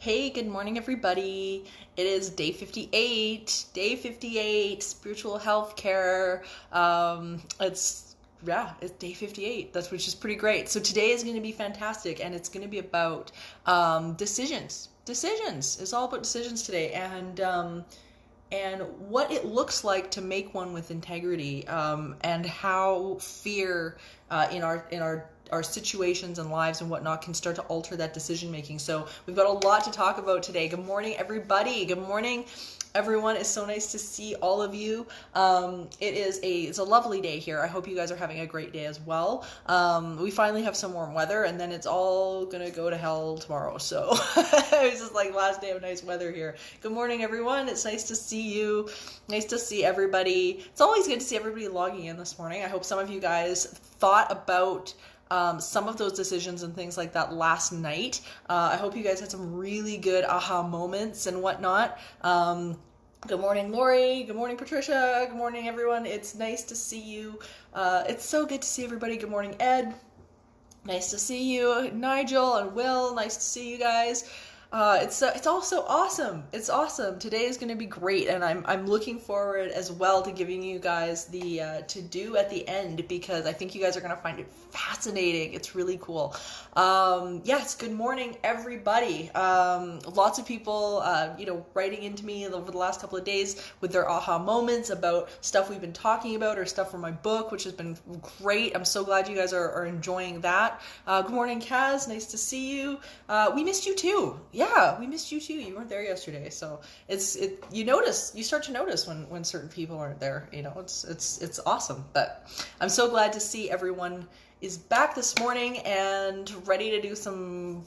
Hey, good morning, everybody. It is day 58, spiritual health care. It's day 58. That's which is pretty great. So today is going to be fantastic, and it's going to be about decisions. Decisions. It's all about decisions today, and what it looks like to make one with integrity, and how fear in our situations and lives and whatnot can start to alter that decision making. So we've got a lot to talk about today. Good morning, everybody. Good morning, everyone. It's so nice to see all of you. It's a lovely day here. I hope you guys are having a great day as well. We finally have some warm weather, and then it's all gonna go to hell tomorrow. So it's just like last day of nice weather here. Good morning, everyone. It's nice to see you. Nice to see everybody. It's always good to see everybody logging in this morning. I hope some of you guys thought about some of those decisions and things like that last night. I hope you guys had some really good aha moments and whatnot. Good morning, Lori. Good morning, Patricia. Good morning, everyone. It's nice to see you. It's so good to see everybody. Good morning, Ed. Nice to see you. Nigel and Will, nice to see you guys. It's also awesome. It's awesome. Today is going to be great, and I'm looking forward as well to giving you guys the to do at the end, because I think you guys are going to find it fascinating. It's really cool. Yes, good morning, everybody. Lots of people, writing into me over the last couple of days with their aha moments about stuff we've been talking about or stuff from my book, which has been great. I'm so glad you guys are enjoying that. Good morning, Kaz. Nice to see you. We missed you too. Yeah, we missed you too. You weren't there yesterday, so you start to notice when certain people aren't there. It's awesome. But I'm so glad to see everyone is back this morning and ready to do some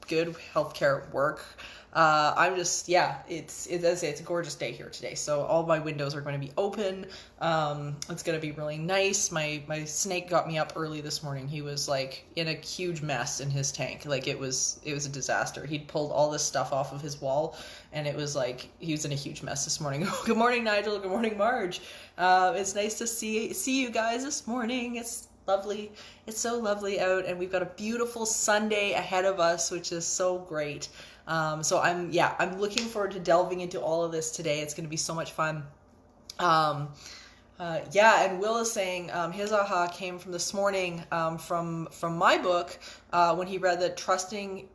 good healthcare work. It's as I say, it's a gorgeous day here today. So all my windows are going to be open. It's going to be really nice. My snake got me up early this morning. He was like in a huge mess in his tank. Like it was a disaster. He'd pulled all this stuff off of his wall, and it was like he was in a huge mess this morning. Good morning, Nigel. Good morning, Marge. It's nice to see you guys this morning. It's lovely. It's so lovely out, and we've got a beautiful Sunday ahead of us, which is so great. So I'm looking forward to delving into all of this today. It's going to be so much fun. And Will is saying his aha came from this morning from my book when he read that trusting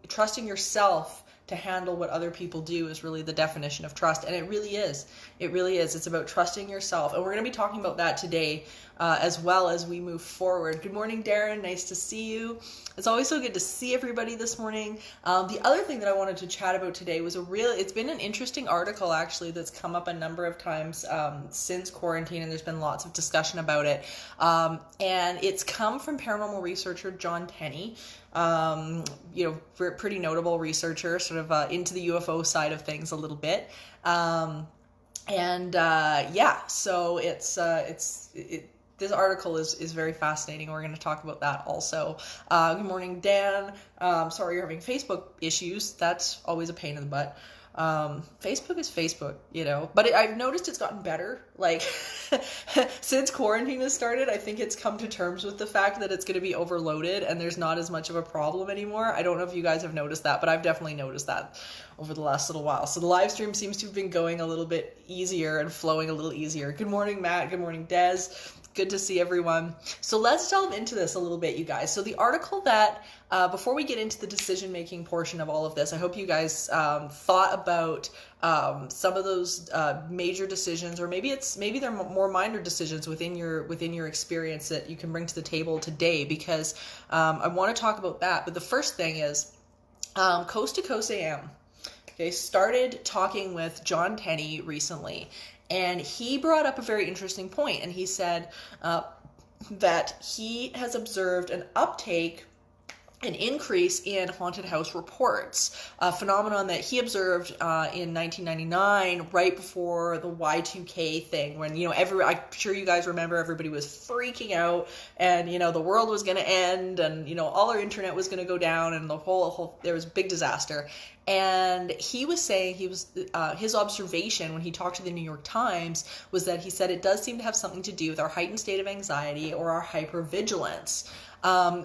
yourself to handle what other people do is really the definition of trust. And it really is. It really is. It's about trusting yourself. And we're going to be talking about that today as well as we move forward. Good morning, Darren. Nice to see you. It's always so good to see everybody this morning. The other thing that I wanted to chat about today was it's been an interesting article actually that's come up a number of times since quarantine, and there's been lots of discussion about it. And it's come from paranormal researcher John Kenney. Pretty notable researcher, sort of into the UFO side of things a little bit. So this article is very fascinating. We're going to talk about that also. Good morning, Dan. Sorry you're having Facebook issues. That's always a pain in the butt. Facebook is Facebook, but I've noticed it's gotten better. Like since quarantine has started, I think it's come to terms with the fact that it's going to be overloaded and there's not as much of a problem anymore. I don't know if you guys have noticed that, but I've definitely noticed that over the last little while. So the live stream seems to have been going a little bit easier and flowing a little easier. Good morning, Matt. Good morning, Des. Good to see everyone. So let's delve into this a little bit, you guys. So the article that, before we get into the decision-making portion of all of this, I hope you guys thought about some of those major decisions, or maybe they're more minor decisions within your experience that you can bring to the table today, because I want to talk about that. But the first thing is Coast to Coast AM. Okay, started talking with John Kenney recently. And he brought up a very interesting point, and he said that he has observed an increase in haunted house reports, a phenomenon that he observed in 1999, right before the Y2K thing, when, I'm sure you guys remember everybody was freaking out, and, the world was going to end, and, all our internet was going to go down, and there was a big disaster. And he was saying his observation when he talked to the New York Times was that he said it does seem to have something to do with our heightened state of anxiety or our hypervigilance.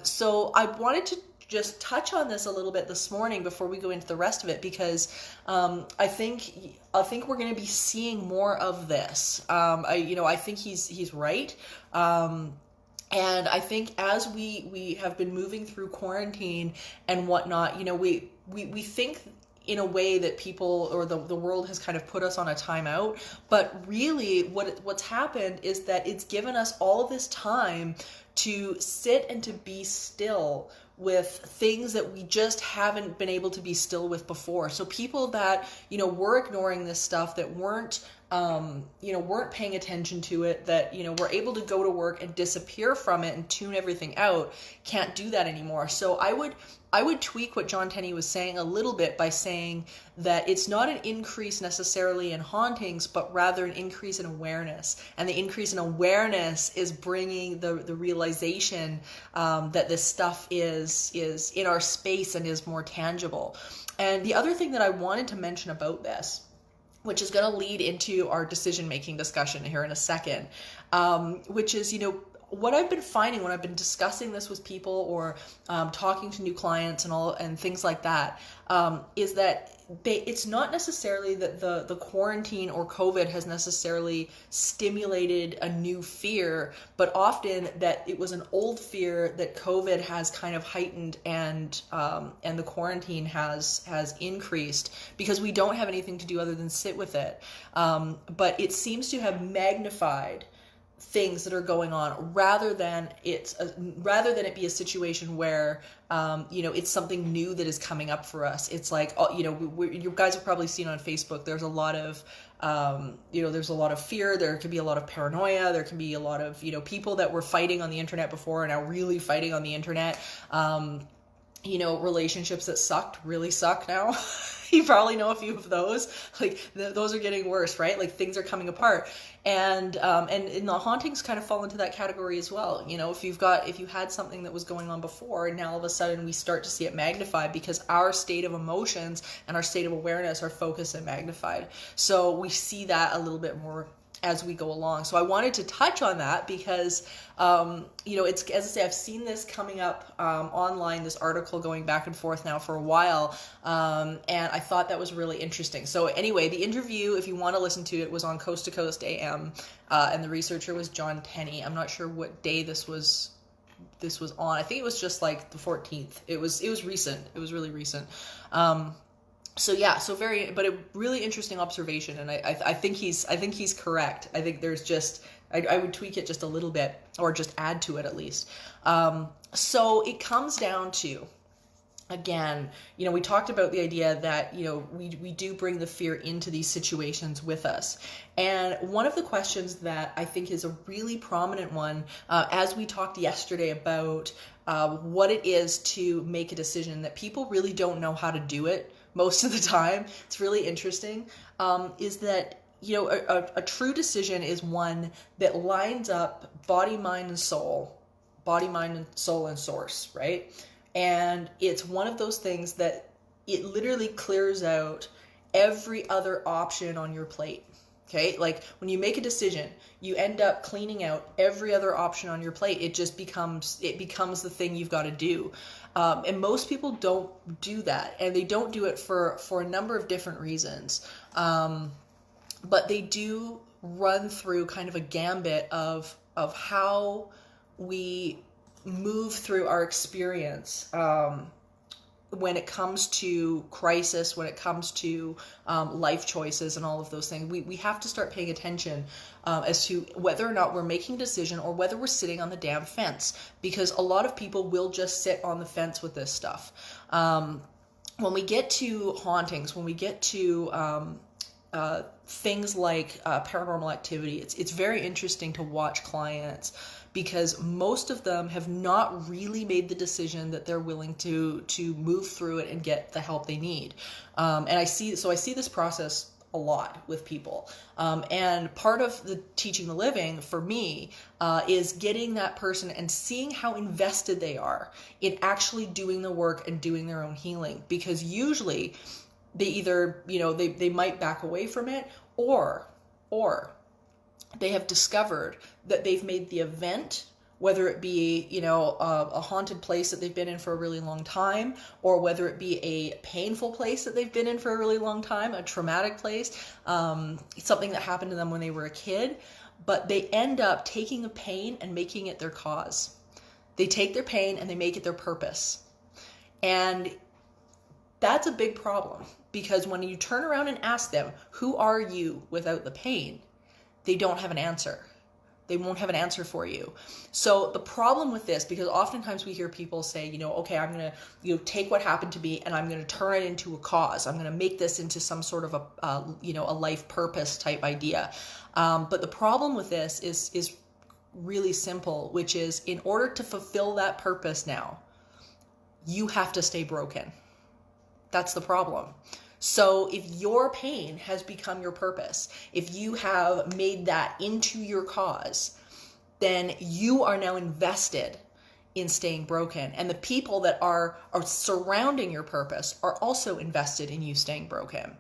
So I wanted to just touch on this a little bit this morning before we go into the rest of it, because I think we're going to be seeing more of this. I think he's right. And I think as we have been moving through quarantine and whatnot, we think in a way that people or the world has kind of put us on a timeout, but really what's happened is that it's given us all this time to sit and to be still with things that we just haven't been able to be still with before. So people that, were ignoring this stuff, that weren't paying attention to it, that, were able to go to work and disappear from it and tune everything out, can't do that anymore. So I would tweak what John Kenney was saying a little bit by saying that it's not an increase necessarily in hauntings, but rather an increase in awareness. And the increase in awareness is bringing the realization that this stuff is in our space and is more tangible. And the other thing that I wanted to mention about this, which is going to lead into our decision-making discussion here in a second, which is, what I've been finding when I've been discussing this with people or talking to new clients and things like that, is that it's not necessarily that the quarantine or COVID has necessarily stimulated a new fear, but often that it was an old fear that COVID has kind of heightened and the quarantine has increased because we don't have anything to do other than sit with it. But it seems to have magnified things that are going on rather than it be a situation where it's something new that is coming up for us. It's like, you guys have probably seen on Facebook, there's a lot of there's a lot of fear, there can be a lot of paranoia, there can be a lot of people that were fighting on the internet before are now really fighting on the internet. Relationships that really suck now. You probably know a few of those. Those are getting worse, right? Like, things are coming apart, and the hauntings kind of fall into that category as well. If you had something that was going on before, and now all of a sudden we start to see it magnified because our state of emotions and our state of awareness are focused and magnified. So we see that a little bit more as we go along. So I wanted to touch on that because, it's, as I say, I've seen this coming up online, this article going back and forth now for a while, and I thought that was really interesting. So anyway, the interview, if you want to listen to it, was on Coast to Coast AM, and the researcher was John Kenney. I'm not sure what day this was on. I think it was just like the 14th. It was recent. It was really recent. But a really interesting observation, and I think he's correct. I think there's just, I would tweak it just a little bit, or just add to it at least. So it comes down to, again, we talked about the idea that, we do bring the fear into these situations with us. And one of the questions that I think is a really prominent one, as we talked yesterday about what it is to make a decision, that people really don't know how to do it most of the time. It's really interesting, is that, a true decision is one that lines up body, mind, and soul and source, right? And it's one of those things that it literally clears out every other option on your plate. Okay, like when you make a decision, you end up cleaning out every other option on your plate. It just becomes the thing you've got to do. And most people don't do that, and they don't do it for a number of different reasons. But they do run through kind of a gambit of how we move through our experience when it comes to crisis, when it comes to life choices and all of those things. We have to start paying attention as to whether or not we're making a decision or whether we're sitting on the damn fence, because a lot of people will just sit on the fence with this stuff. When we get to hauntings, when we get to things like paranormal activity, it's very interesting to watch clients, because most of them have not really made the decision that they're willing to move through it and get the help they need. And I see this process a lot with people. And part of the teaching the living for me is getting that person and seeing how invested they are in actually doing the work and doing their own healing. Because usually they either, they might back away from it, or they have discovered that they've made the event whether it be, you know, a haunted place that they've been in for a really long time, or whether it be a painful place that they've been in for a really long time, a traumatic place, something that happened to them when they were a kid, but they end up taking the pain and making it their cause. They take their pain and they make it their purpose. And that's a big problem, because when you turn around and ask them, who are you without the pain? They don't have an answer. They won't have an answer for you. So the problem with this, because oftentimes we hear people say, you know, okay, I'm going to, you know, take what happened to me and I'm going to turn it into a cause. I'm going to make this into some sort of a, you know, a life purpose type idea. But the problem with this is really simple, which is, in order to fulfill that purpose now, you have to stay broken. That's the problem. So if your pain has become your purpose, if you have made that into your cause, then you are now invested in staying broken. And the people that are surrounding your purpose are also invested in you staying broken.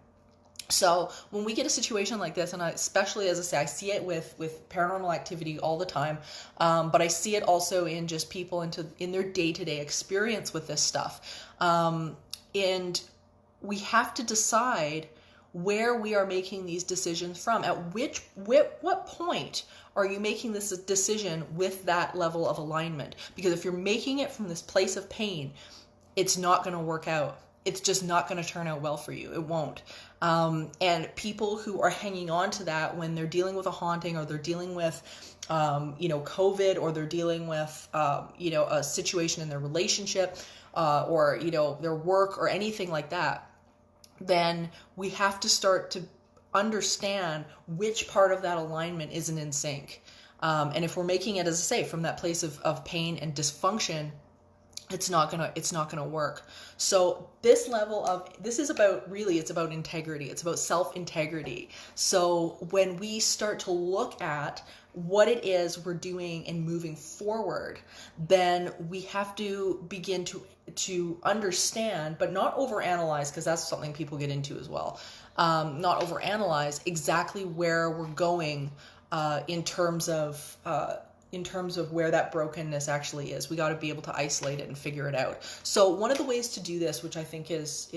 So when we get a situation like this, and especially, as I say, I see it with paranormal activity all the time, but I see it also in just people in their day-to-day experience with this stuff. And we have to decide where we are making these decisions from. At what point are you making this decision with that level of alignment? Because if you're making it from this place of pain, it's not going to work out. It's just not going to turn out well for you. It won't. And people who are hanging on to that when they're dealing with a haunting, or they're dealing with, you know, COVID, or they're dealing with, you know, a situation in their relationship, or, you know, their work, or anything like that, then we have to start to understand which part of that alignment isn't in sync. And if we're making it, as I say, from that place of pain and dysfunction, it's not gonna work. So this is about, really, it's about integrity. It's about self-integrity. So when we start to look at what it is we're doing and moving forward, then we have to begin to understand, but not overanalyze, because that's something people get into as well. Not overanalyze exactly where we're going in terms of where that brokenness actually is. We got to be able to isolate it and figure it out. So one of the ways to do this, which I think is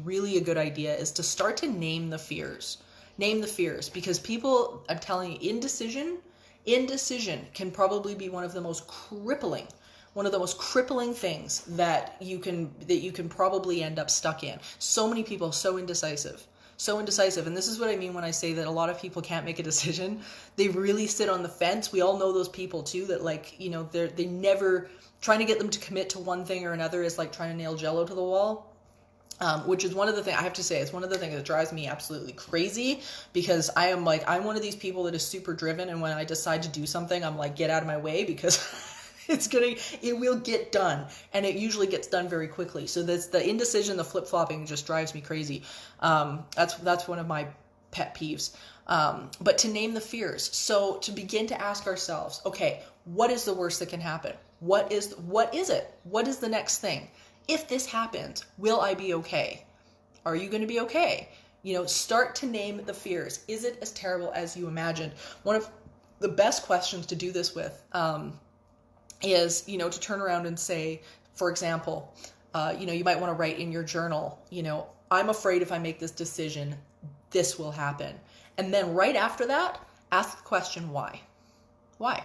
really a good idea, is to start to name the fears. Name the fears, because people, I'm telling you, indecision can probably be one of the most crippling things that you can probably end up stuck in. So many people so indecisive. And this is what I mean when I say that a lot of people can't make a decision. They really sit on the fence. We all know those people too, that, like, you know, they never, trying to get them to commit to one thing or another is like trying to nail Jello to the wall. Which is one of the things, I have to say, it's one of the things that drives me absolutely crazy, because I'm one of these people that is super driven, and when I decide to do something, I'm like, get out of my way, because it will get done, and it usually gets done very quickly. So that's the indecision, the flip-flopping just drives me crazy. That's one of my pet peeves. But to name the fears. So to begin to ask ourselves, okay, what is the worst that can happen? What is it? What is the next thing? If this happens, will I be okay? Are you going to be okay? You know, start to name the fears. Is it as terrible as you imagined? One of the best questions to do this with is, you know, to turn around and say, for example, you know, you might want to write in your journal, you know, I'm afraid if I make this decision, this will happen. And then right after that, ask the question, why? Why?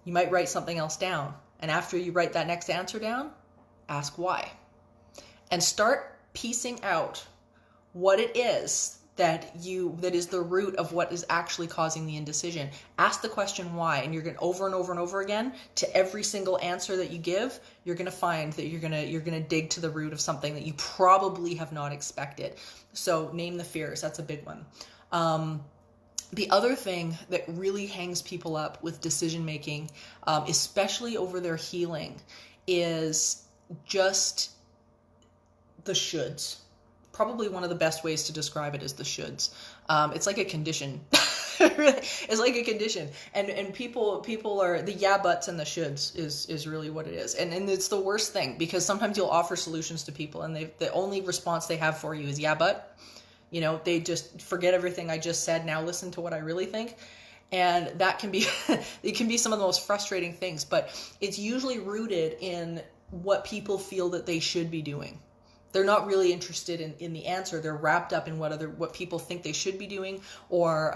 You might write something else down. And after you write that next answer down, ask why. And start piecing out what it is that is the root of what is actually causing the indecision. Ask the question why, and you're going to over and over and over again, to every single answer that you give, you're going to find that you're going to dig to the root of something that you probably have not expected. So name the fears. That's a big one. The other thing that really hangs people up with decision making, especially over their healing, is just the shoulds. Probably one of the best ways to describe it is the shoulds. It's like a condition. It's like a condition. And people are, the yeah buts and the shoulds is really what it is. And it's the worst thing, because sometimes you'll offer solutions to people and the only response they have for you is yeah but. You know, they just forget everything I just said. Now listen to what I really think. And that can be, it can be some of the most frustrating things, but it's usually rooted in what people feel that they should be doing. They're not really interested in the answer. They're wrapped up in what people think they should be doing, or,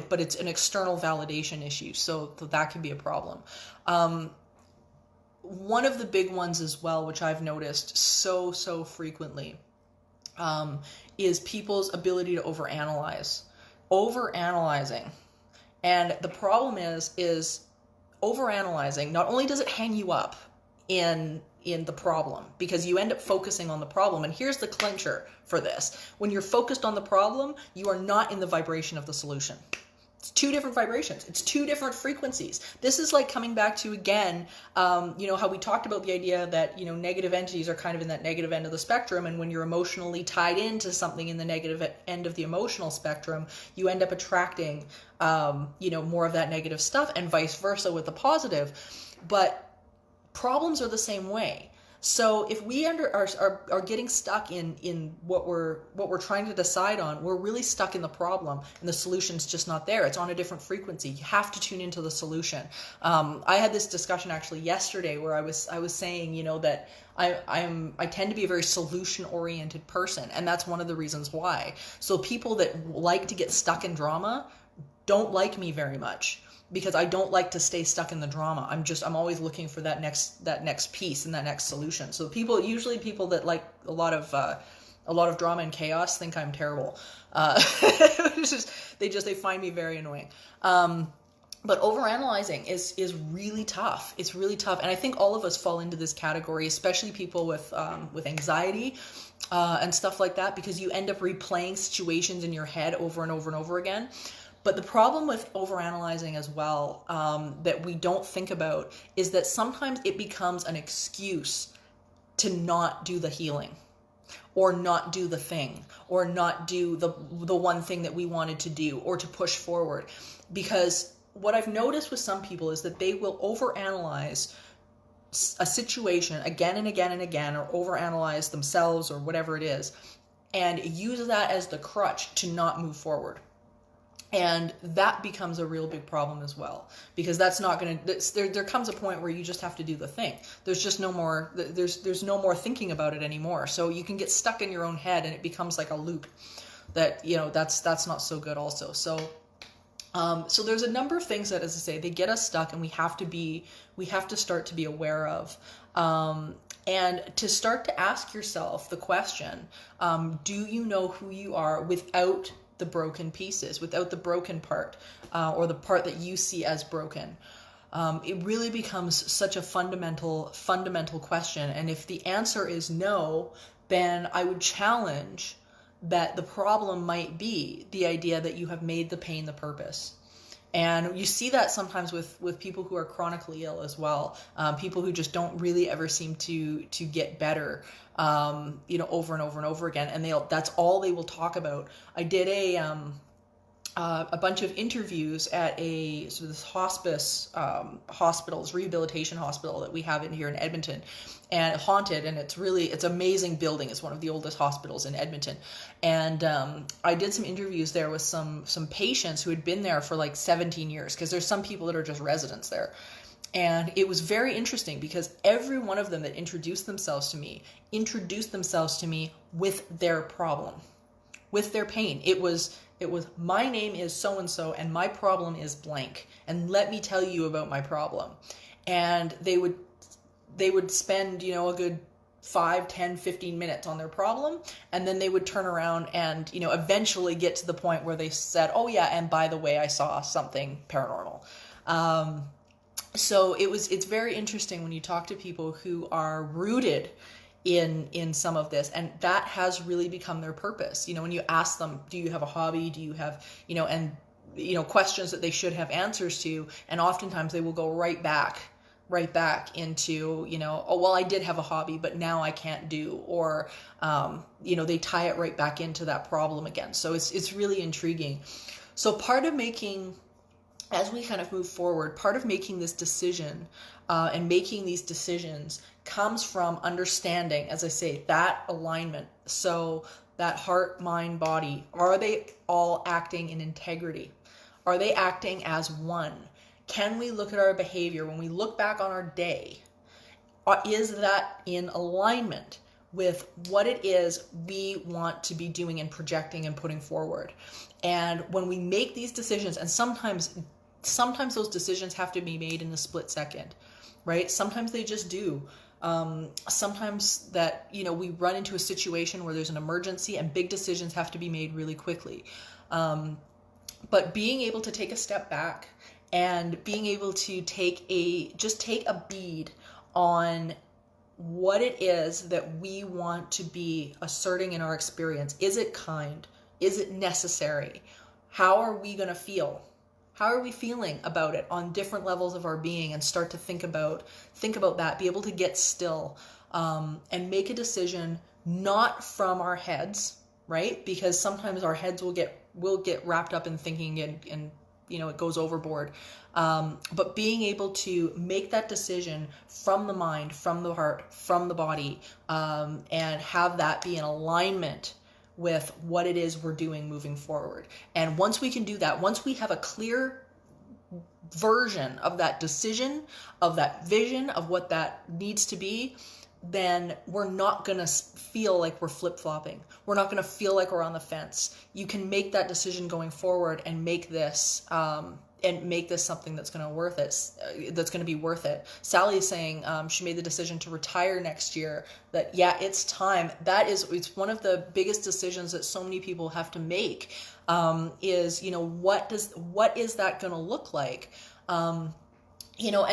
but it's an external validation issue. So that can be a problem. One of the big ones as well, which I've noticed so frequently, is people's ability to overanalyze. Overanalyzing. And the problem is overanalyzing, not only does it hang you up in the problem, because you end up focusing on the problem. And here's the clincher for this. When you're focused on the problem, you are not in the vibration of the solution. It's two different vibrations. It's two different frequencies. This is like coming back to, again, how we talked about the idea that, negative entities are kind of in that negative end of the spectrum. And when you're emotionally tied into something in the negative end of the emotional spectrum, you end up attracting, more of that negative stuff, and vice versa with the positive. But problems are the same way. So if we are getting stuck in what we're trying to decide on, we're really stuck in the problem, and the solution's just not there. It's on a different frequency. You have to tune into the solution. I had this discussion actually yesterday where I was saying, that I tend to be a very solution-oriented person, and that's one of the reasons why. So people that like to get stuck in drama don't like me very much, because I don't like to stay stuck in the drama. I'm always looking for that next piece and that next solution. So usually people that like a lot of drama and chaos think I'm terrible. They find me very annoying. But overanalyzing is really tough. It's really tough. And I think all of us fall into this category, especially people with anxiety, and stuff like that, because you end up replaying situations in your head over and over and over again. But the problem with overanalyzing as well, that we don't think about, is that sometimes it becomes an excuse to not do the healing, or not do the thing, or not do the one thing that we wanted to do, or to push forward. Because what I've noticed with some people is that they will overanalyze a situation again and again and again, or overanalyze themselves or whatever it is, and use that as the crutch to not move forward. And that becomes a real big problem as well, because that's not going to, there comes a point where you just have to do the thing. There's just no more, there's no more thinking about it anymore. So you can get stuck in your own head, and it becomes like a loop that, that's not so good also. So there's a number of things that, as I say, they get us stuck, and we have to start to be aware of. And to start to ask yourself the question, do you know who you are without the broken pieces, without the broken part, or the part that you see as broken? It really becomes such a fundamental question. And if the answer is no, then I would challenge that the problem might be the idea that you have made the pain the purpose. And you see that sometimes with people who are chronically ill as well, people who just don't really ever seem to get better, over and over and over again, and that's all they will talk about. I did a bunch of interviews at a sort of this hospice rehabilitation hospital that we have in here in Edmonton, and haunted, and it's an amazing building. It's one of the oldest hospitals in Edmonton. And I did some interviews there with some patients who had been there for like 17 years, because there's some people that are just residents there. And it was very interesting, because every one of them that introduced themselves to me with their problem, with their pain. It was, my name is so-and-so, and my problem is blank, and let me tell you about my problem. And they would spend, a good 5, 10, 15 minutes on their problem, and then they would turn around and, eventually get to the point where they said, oh yeah, and by the way, I saw something paranormal. So it's very interesting when you talk to people who are rooted in some of this, and that has really become their purpose. When you ask them, do you have a hobby? Do you have, questions that they should have answers to, and oftentimes they will go right back into, oh, well, I did have a hobby, but now I can't do, or, they tie it right back into that problem again. So it's really intriguing. So part of making, as we kind of move forward, part of making this decision, and making these decisions comes from understanding, as I say, that alignment. So that heart, mind, body, are they all acting in integrity? Are they acting as one? Can we look at our behavior when we look back on our day? Is that in alignment with what it is we want to be doing and projecting and putting forward? And when we make these decisions, and sometimes those decisions have to be made in a split second, right? Sometimes they just do. Sometimes that, we run into a situation where there's an emergency and big decisions have to be made really quickly. But being able to take a step back and being able to take a bead on what it is that we want to be asserting in our experience. Is it kind? Is it necessary? How are we going to feel? How are we feeling about it on different levels of our being, and start to think about that, be able to get still, and make a decision not from our heads, right? Because sometimes our heads will get wrapped up in thinking and it goes overboard. But being able to make that decision from the mind, from the heart, from the body, and have that be in alignment with what it is we're doing moving forward. And once we can do that, once we have a clear version of that decision, of that vision, of what that needs to be, then we're not going to feel like we're flip-flopping. We're not going to feel like we're on the fence. You can make that decision going forward and make this something that's going to be worth it. Sally is saying she made the decision to retire next year. That, yeah, it's time. It's one of the biggest decisions that so many people have to make. Is what is that going to look like? And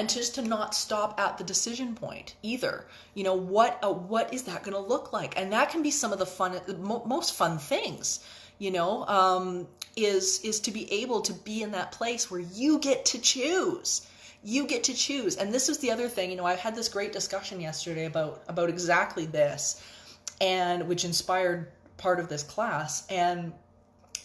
just to not stop at the decision point either. What is that going to look like? And that can be some of the most fun things, is to be able to be in that place where you get to choose. You get to choose. And this is the other thing, I had this great discussion yesterday about exactly this, and which inspired part of this class. And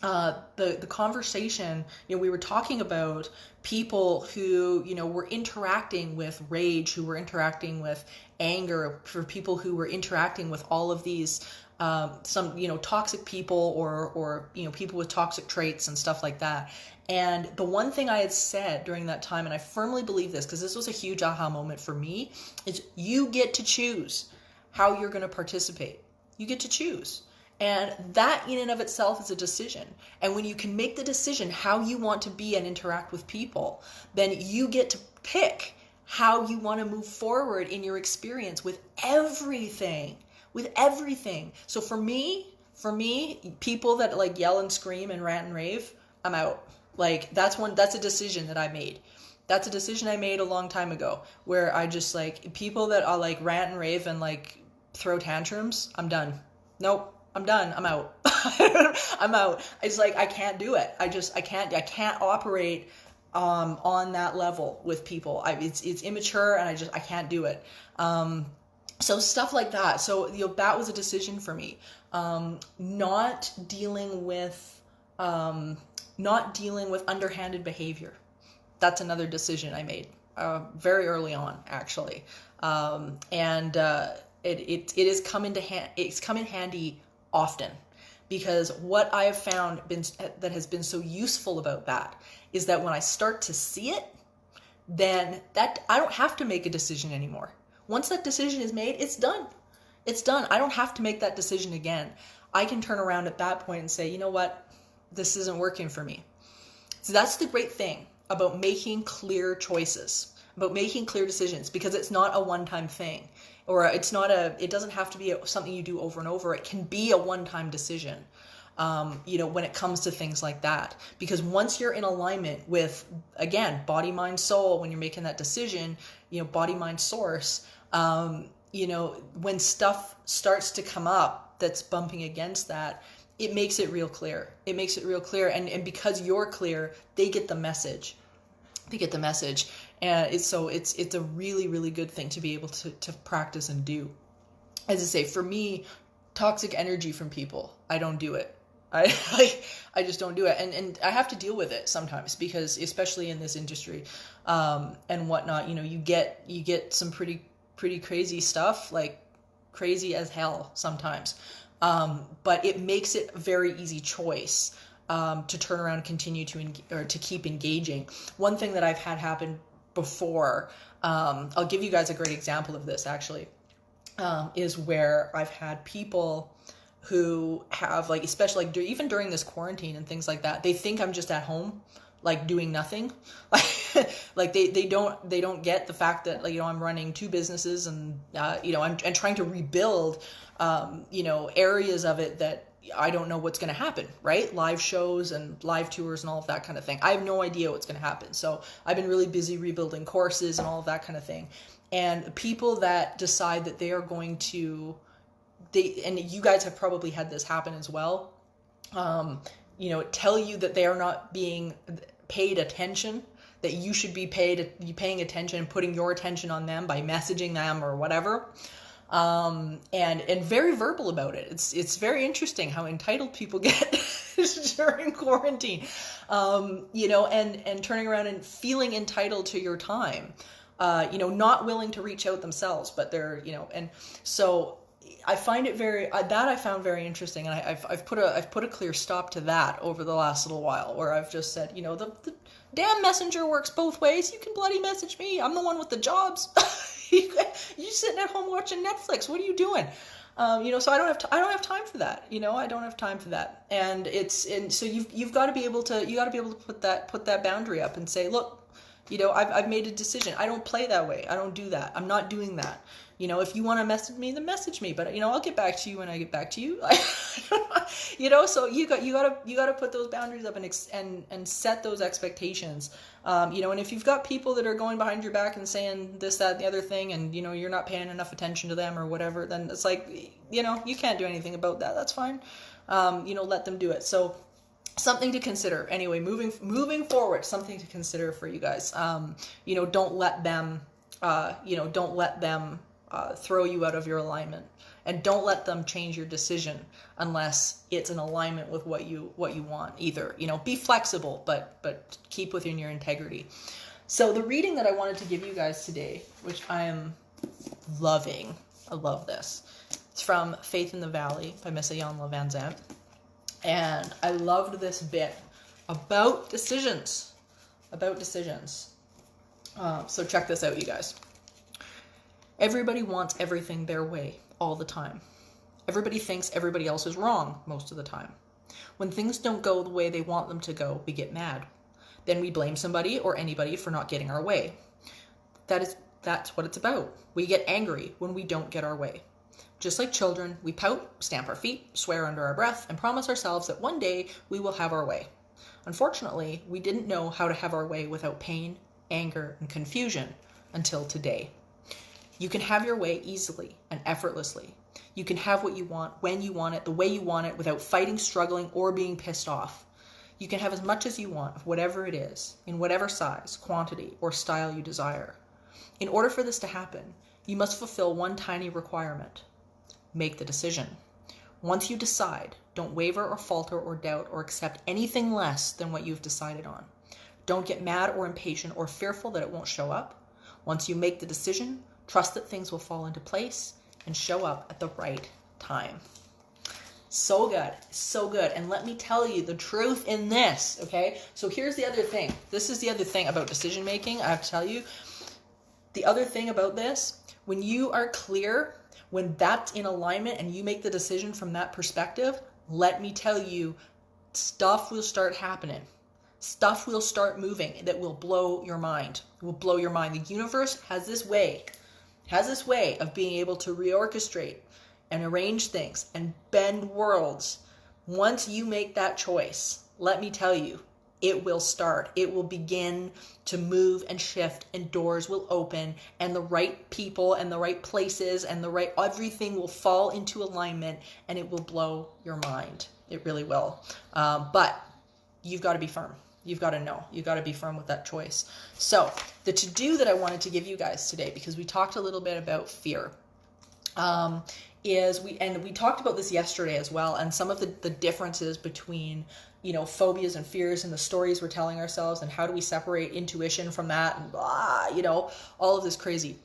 the conversation, we were talking about people who, were interacting with rage, who were interacting with anger, for people who were interacting with all of these, some, toxic people or people with toxic traits and stuff like that. And the one thing I had said during that time, and I firmly believe this because this was a huge aha moment for me, is you get to choose how you're going to participate. You get to choose. And that in and of itself is a decision. And when you can make the decision how you want to be and interact with people, then you get to pick how you want to move forward in your experience with everything. So for me, people that like yell and scream and rant and rave, I'm out. Like that's a decision that I made. That's a decision I made a long time ago, where I just like people that are like rant and rave and like throw tantrums. I'm done. Nope. I'm done. I'm out. I'm out. It's like, I can't do it. I can't operate, on that level with people. It's immature and I can't do it. So stuff like that. So, that was a decision for me. Not dealing with underhanded behavior. That's another decision I made, very early on, actually. It's come in handy often, because what I have found that has been so useful about that is that when I start to see it, then that I don't have to make a decision anymore. Once that decision is made, it's done. It's done. I don't have to make that decision again. I can turn around at that point and say, you know what? This isn't working for me. So that's the great thing about making clear choices, about making clear decisions, because it's not a one-time thing. Or it doesn't have to be something you do over and over. It can be a one-time decision, when it comes to things like that. Because once you're in alignment with, again, body, mind, soul, when you're making that decision, body, mind, source, when stuff starts to come up that's bumping against that, it makes it real clear. And because you're clear, they get the message. And it's a really, really good thing to be able to practice and do. As I say, for me, toxic energy from people, I don't do it. I just don't do it. And I have to deal with it sometimes, because especially in this industry, and whatnot, you get some pretty crazy stuff, like crazy as hell sometimes. But it makes it a very easy choice, to turn around and continue to keep engaging. One thing that I've had happen before, I'll give you guys a great example of this actually, is where I've had people who have, like, especially like even during this quarantine and things like that, they think I'm just at home, like doing nothing. Like they don't get the fact that, like, I'm running 2 businesses and I'm trying to rebuild areas of it that I don't know what's going to happen, right? Live shows and live tours and all of that kind of thing. I have no idea what's going to happen. So I've been really busy rebuilding courses and all of that kind of thing. And people that decide that they are going to, and you guys have probably had this happen as well, tell you that they are not being paid attention, that you should be paying attention and putting your attention on them by messaging them or whatever. And very verbal about it. It's very interesting how entitled people get during quarantine, and turning around and feeling entitled to your time, not willing to reach out themselves, but they're, and so I find it I found very interesting. And I've put a clear stop to that over the last little while, where I've just said, the damn messenger works both ways. You can bloody message me. I'm the one with the jobs. You sitting at home watching Netflix. What are you doing? So I don't have time for that. I don't have time for that. And so you've got to be able to put that boundary up and say, look, I've made a decision. I don't play that way. I don't do that. I'm not doing that. If you want to message me, then message me. But I'll get back to you when I get back to you. So you got to put those boundaries up and set those expectations. And if you've got people that are going behind your back and saying this, that, and the other thing, and you're not paying enough attention to them or whatever, then it's like, you can't do anything about that. That's fine. Let them do it. So something to consider. Anyway, moving forward, something to consider for you guys. Don't let them throw you out of your alignment, and don't let them change your decision unless it's in alignment with what you want. Either, be flexible, but keep within your integrity. So the reading that I wanted to give you guys today, which I am loving, I love this. It's from Faith in the Valley by Miss Ayanla Van Zandt. And I loved this bit about decisions. So check this out, you guys. Everybody wants everything their way all the time. Everybody thinks everybody else is wrong most of the time. When things don't go the way they want them to go, we get mad. Then we blame somebody or anybody for not getting our way. That's what it's about. We get angry when we don't get our way. Just like children, we pout, stamp our feet, swear under our breath, and promise ourselves that one day we will have our way. Unfortunately, we didn't know how to have our way without pain, anger, and confusion until today. You can have your way easily and effortlessly. You can have what you want, when you want it, the way you want it, without fighting, struggling, or being pissed off. You can have as much as you want of whatever it is, in whatever size, quantity, or style you desire. In order for this to happen, you must fulfill one tiny requirement. Make the decision. Once you decide, don't waver or falter or doubt or accept anything less than what you've decided on. Don't get mad or impatient or fearful that it won't show up. Once you make the decision, trust that things will fall into place and show up at the right time. So good. So good. And let me tell you the truth in this, okay? So here's the other thing. This is the other thing about decision making. I have to tell you, the other thing about this, when you are clear, when that's in alignment and you make the decision from that perspective, let me tell you, stuff will start happening. Stuff will start moving that will blow your mind. It will blow your mind. The universe has this way of being able to reorchestrate and arrange things and bend worlds. Once you make that choice, let me tell you, it will start. It will begin to move and shift, and doors will open, and the right people and the right places and everything will fall into alignment, and it will blow your mind. It really will. But you've got to be firm. You've got to know. You've got to be firm with that choice. So the to-do that I wanted to give you guys today, because we talked a little bit about fear, we talked about this yesterday as well, and some of the differences between, phobias and fears and the stories we're telling ourselves, and how do we separate intuition from that, and blah, all of this crazy.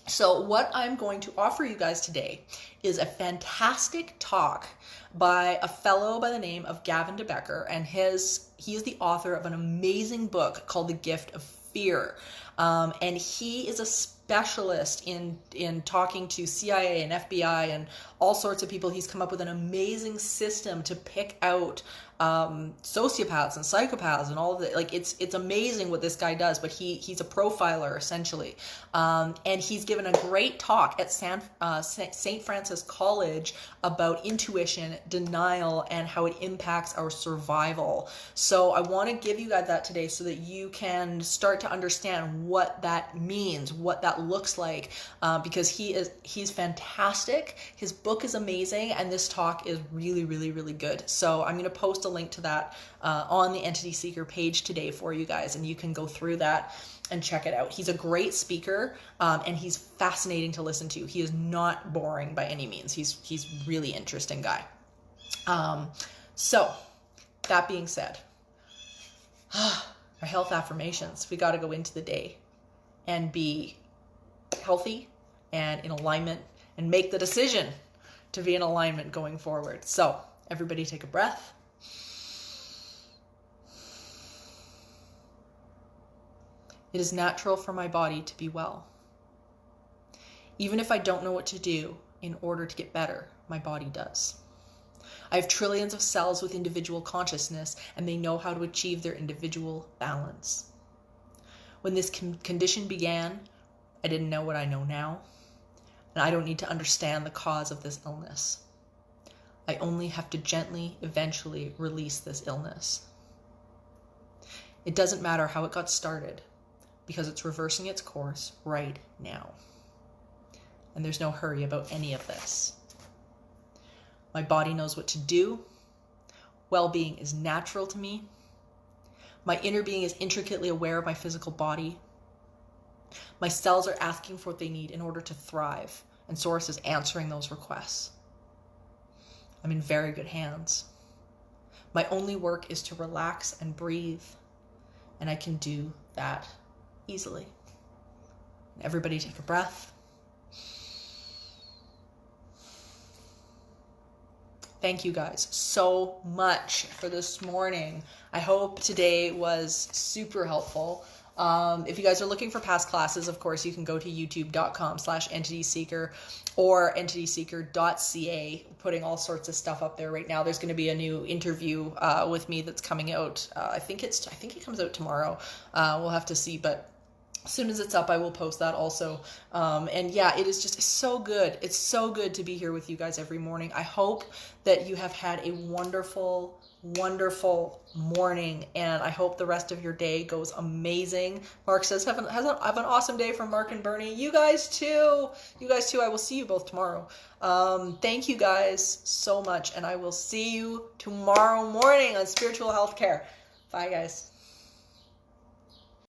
So what I'm going to offer you guys today is a fantastic talk by a fellow by the name of Gavin De Becker, and he is the author of an amazing book called The Gift of Fear. And he is a specialist in talking to CIA and FBI and all sorts of people. He's come up with an amazing system to pick out sociopaths and psychopaths and all of it. Like it's amazing what this guy does, but he's a profiler essentially. And he's given a great talk at St. Francis College about intuition, denial, and how it impacts our survival. So I want to give you guys that today so that you can start to understand what that means, what that looks like, because he's fantastic. His book is amazing, and this talk is really, really, really good. So I'm going to post a link to that on the EntitySeeker page today for you guys, and you can go through that and check it out. He's a great speaker, and he's fascinating to listen to. He is not boring by any means. He's really interesting guy. So that being said, our health affirmations. We got to go into the day and be healthy and in alignment and make the decision to be in alignment going forward. So everybody take a breath. It is natural for my body to be well. Even if I don't know what to do in order to get better, my body does. I have trillions of cells with individual consciousness, and they know how to achieve their individual balance. When this condition began, I didn't know what I know now, and I don't need to understand the cause of this illness. I only have to gently, eventually release this illness. It doesn't matter how it got started, because it's reversing its course right now. And there's no hurry about any of this. My body knows what to do. Well-being is natural to me. My inner being is intricately aware of my physical body. My cells are asking for what they need in order to thrive, and Source is answering those requests. I'm in very good hands. My only work is to relax and breathe, and I can do that easily. Everybody take a breath. Thank you guys so much for this morning. I hope today was super helpful. If you guys are looking for past classes, of course, you can go to youtube.com/EntitySeeker or EntitySeeker.ca, putting all sorts of stuff up there right now. There's going to be a new interview with me that's coming out. I think it comes out tomorrow. We'll have to see, but as soon as it's up, I will post that also. And yeah, it is just so good. It's so good to be here with you guys every morning. I hope that you have had a wonderful, wonderful morning, and I hope the rest of your day goes amazing. Mark says, have an awesome day from Mark and Bernie. You guys too. I will see you both tomorrow. Thank you guys so much, and I will see you tomorrow morning on Spiritual Healthcare. Bye, guys.